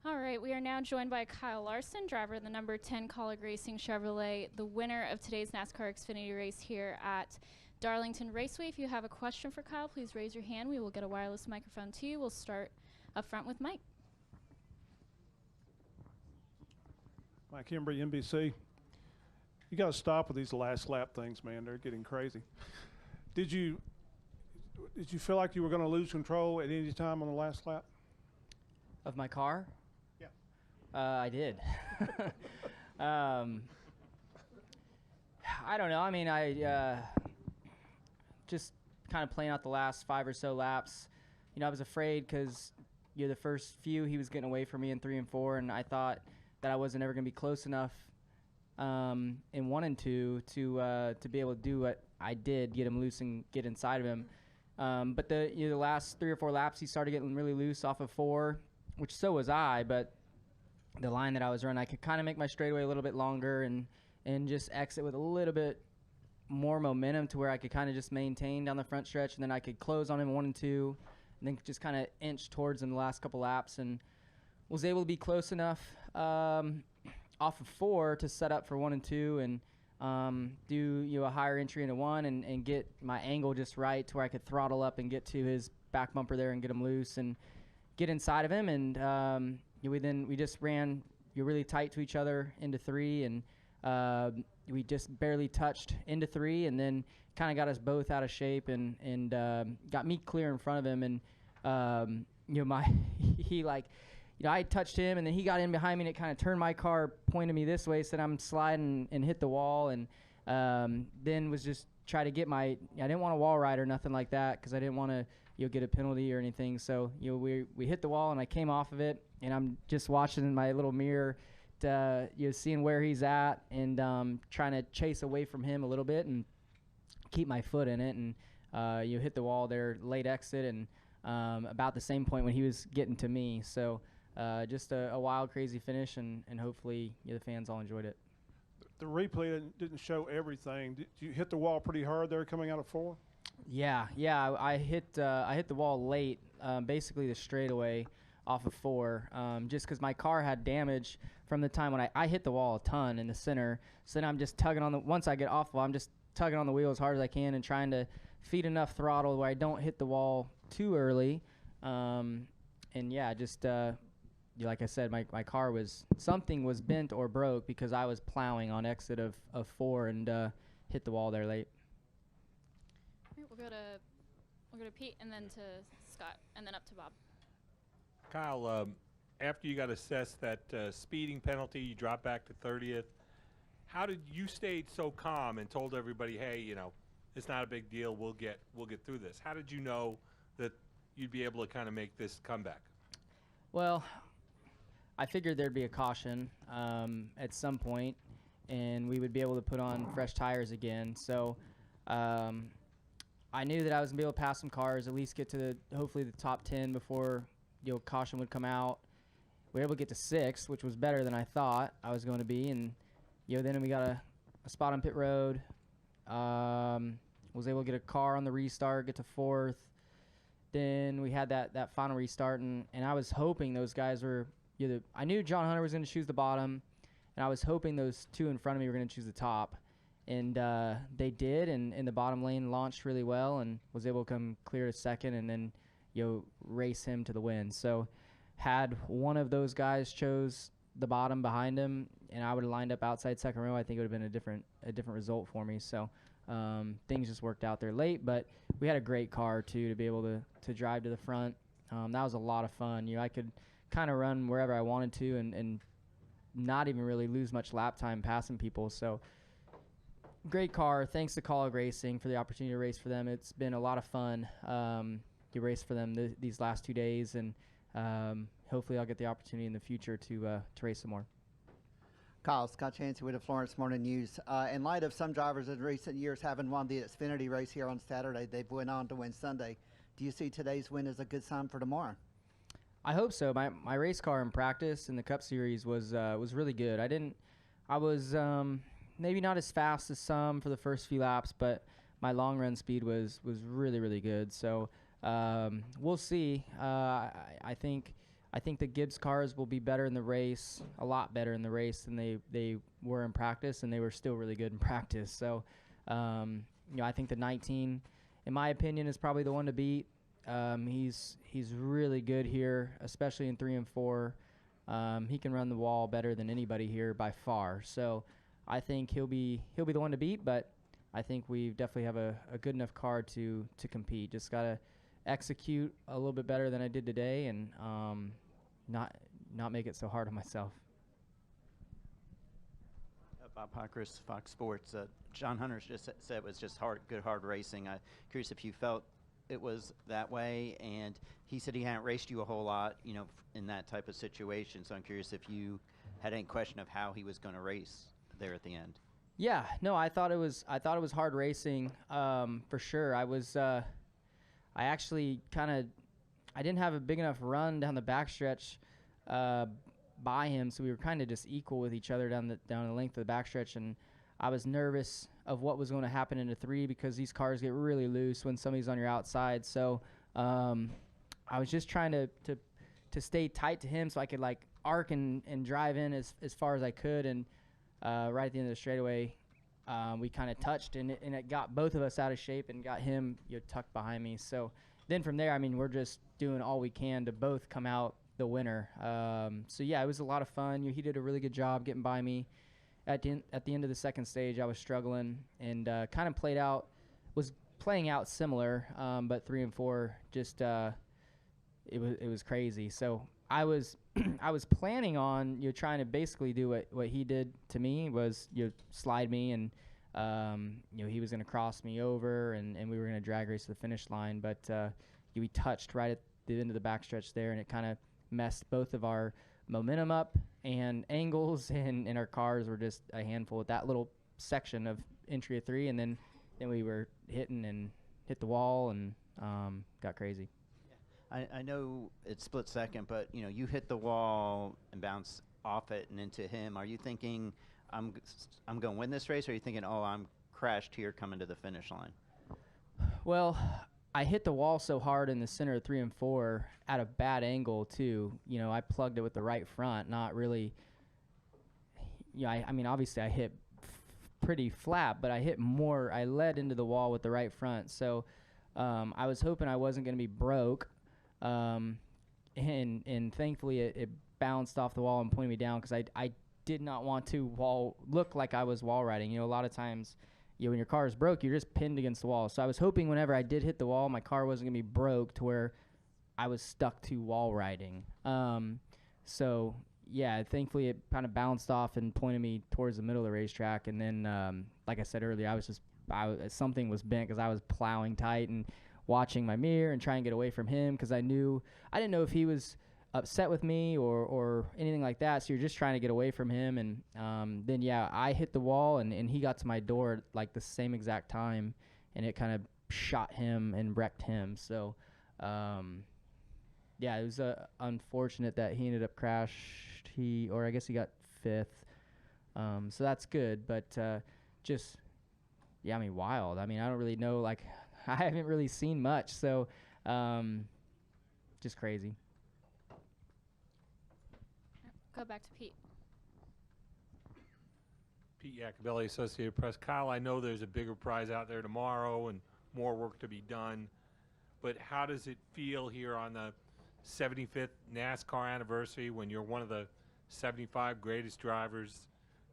All right, we are now joined by Kyle Larson, driver of the number 10 Kaulig Racing Chevrolet, the winner of today's NASCAR Xfinity race here at Darlington Raceway. If you have a question for Kyle, please raise your hand. We will get a wireless microphone to you. We'll start up front with Mike. Mike Embry, NBC. You got to stop with these last lap things, man. They're getting crazy. Did you feel like you were going to lose control at any time on the last lap? Of my car? Yeah. I did. I don't know. I mean, I just kind of playing out the last 5 or so laps. You know, I was afraid because the first few he was getting away from me in 3 and 4, and I thought that I wasn't ever going to be close enough in 1 and 2 to be able to do what I did, get him loose and get inside of him. But the last 3 or 4 laps, he started getting really loose off of 4, which so was I. But the line that I was running, I could kind of make my straightaway a little bit longer and just exit with a little bit more momentum to where I could kind of just maintain down the front stretch, and then I could close on him 1 and 2, and then just kind of inch towards him the last couple laps, and was able to be close enough off of 4 to set up for 1 and 2 and do a higher entry into 1 and get my angle just right to where I could throttle up and get to his back bumper there and get him loose and get inside of him. And we just ran really tight to each other into 3, and we just barely touched into 3, and then kind of got us both out of shape and got me clear in front of him. And I touched him, and then he got in behind me, and it kind of turned my car, pointed me this way, said I'm sliding and hit the wall, and then was just try to get I didn't want a wall ride or nothing like that because I didn't want to get a penalty or anything. So we hit the wall, and I came off of it, and I'm just watching in my little mirror, seeing where he's at, and trying to chase away from him a little bit and keep my foot in it, and hit the wall there, late exit, and about the same point when he was getting to me. So just a wild, crazy finish, and hopefully the fans all enjoyed it. The replay didn't show everything. Did you hit the wall pretty hard there coming out of 4? Yeah. I hit the wall late, basically the straightaway off of 4, just because my car had damage from the time when I hit the wall a ton in the center. So then I'm just tugging on once I get off the wall, I'm just tugging on the wheel as hard as I can and trying to feed enough throttle where I don't hit the wall too early. Like I said, my car something was bent or broke because I was plowing on exit of 4 and hit the wall there late. All right, we'll go to Pete, and then to Scott, and then up to Bob. Kyle, after you got assessed that speeding penalty, you dropped back to 30th. How did you stay so calm and told everybody, hey, it's not a big deal. We'll get through this. How did you know that you'd be able to kind of make this comeback? Well, I figured there'd be a caution at some point, and we would be able to put on fresh tires again. So I knew that I was going to be able to pass some cars, at least get to hopefully the top 10 before caution would come out. We were able to get to 6th, which was better than I thought I was going to be. And then we got a spot on pit road. Was able to get a car on the restart, get to 4th. Then we had that final restart, and I was hoping those guys were I knew John Hunter was going to choose the bottom, and I was hoping those 2 in front of me were going to choose the top. And they did, and the bottom lane launched really well and was able to come clear to 2nd and then race him to the win. So had one of those guys chose the bottom behind him and I would have lined up outside 2nd row, I think it would have been a different result for me. So things just worked out there late, but we had a great car too to be able to drive to the front. That was a lot of fun. I could kind of run wherever I wanted to and not even really lose much lap time passing people. So great car. Thanks to Kaulig Racing for the opportunity to race for them. It's been a lot of fun to race for them these last 2 days, and hopefully I'll get the opportunity in the future to race some more. Kyle, Scott Chansey with the Florence Morning News. In light of some drivers in recent years having won the Xfinity race here on Saturday, they've went on to win Sunday. Do you see today's win as a good sign for tomorrow? I hope so. My race car in practice in the Cup Series was really good. I was maybe not as fast as some for the first few laps, but my long run speed was really, really good. So we'll see. I think I think the Gibbs cars will be better in the race, a lot better in the race than they were in practice, and they were still really good in practice. So, I think the 19, in my opinion, is probably the one to beat. He's really good here, especially in 3 and 4. He can run the wall better than anybody here by far. So, I think he'll be the one to beat, but I think we definitely have a good enough car to compete. Just gotta execute a little bit better than I did today, and not make it so hard on myself. Bob Pockris, Fox Sports. John Hunter just said it was just good hard racing. I'm curious if you felt it was that way, and he said he hadn't raced you a whole lot, in that type of situation. So I'm curious if you had any question of how he was going to race there at the end. Yeah, no, I thought it was hard racing, for sure. I actually I didn't have a big enough run down the backstretch by him, so we were kind of just equal with each other down the length of the backstretch, and I was nervous of what was going to happen into 3 because these cars get really loose when somebody's on your outside. So I was just trying to stay tight to him so I could arc and drive in as far as I could, and right at the end of the straightaway, we kind of touched, and it got both of us out of shape and got him tucked behind me. So then from there, we're just doing all we can to both come out the winner. So yeah, it was a lot of fun. He did a really good job getting by me. At the end of the second stage, I was struggling and was playing out similar, but 3 and 4 just it was crazy. So I was planning on trying to basically do what he did to me, was slide me, and he was going to cross me over, and we were going to drag race to the finish line, but we touched right at the end of the backstretch there, and it kind of messed both of our momentum up and angles, and our cars were just a handful at that little section of entry of 3, and then we were hitting and hit the wall and got crazy. I know it's split second, but you hit the wall and bounce off it and into him. Are you thinking I'm going to win this race, or are you thinking, oh, I'm crashed here coming to the finish line? Well, I hit the wall so hard in the center of 3 and 4 at a bad angle too. I plugged it with the right front, not really. Obviously I hit pretty flat, but I hit more. I led into the wall with the right front, so I was hoping I wasn't going to be broke. And thankfully it bounced off the wall and pointed me down, because I did not want to look like I was wall riding. A lot of times, when your car is broke, you're just pinned against the wall. So I was hoping whenever I did hit the wall, my car wasn't going to be broke to where I was stuck to wall riding. So yeah, thankfully it kind of bounced off and pointed me towards the middle of the racetrack. And then, like I said earlier, something was bent because I was plowing tight and watching my mirror and trying to get away from him, because I didn't know if he was upset with me or anything like that. So you're just trying to get away from him. And then, yeah, I hit the wall and he got to my door at the same exact time, and it kind of shot him and wrecked him. So, yeah, it was unfortunate that he ended up crashed. I guess he got 5th. So that's good, but just, yeah, wild. I don't really know, I haven't really seen much, so just crazy. Go back to Pete. Pete Iacobelli, Associated Press. Kyle, I know there's a bigger prize out there tomorrow and more work to be done, but how does it feel here on the 75th NASCAR anniversary, when you're one of the 75 greatest drivers,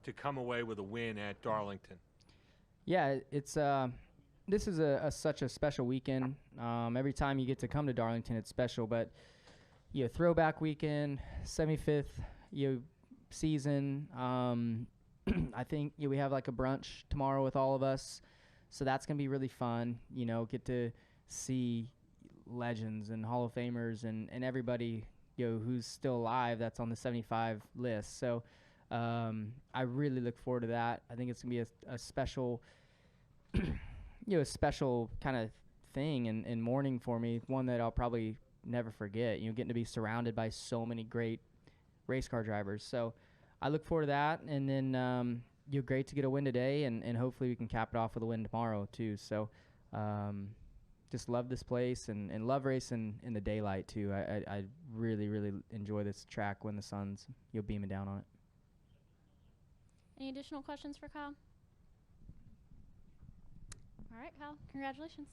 to come away with a win at Darlington? Yeah, it's this is such a special weekend. Every time you get to come to Darlington, it's special. But throwback weekend, 75th season. I think we have a brunch tomorrow with all of us, so that's gonna be really fun. Get to see legends and Hall of Famers and everybody who's still alive that's on the 75 list. So I really look forward to that. I think it's gonna be a special a special kind of thing and morning for me, one that I'll probably never forget, getting to be surrounded by so many great race car drivers. So I look forward to that, and then great to get a win today, and hopefully we can cap it off with a win tomorrow too. So just love this place and love racing in the daylight too. I really, really enjoy this track when the sun's beaming down on it. Any additional questions for Kyle? All right, Kyle, congratulations.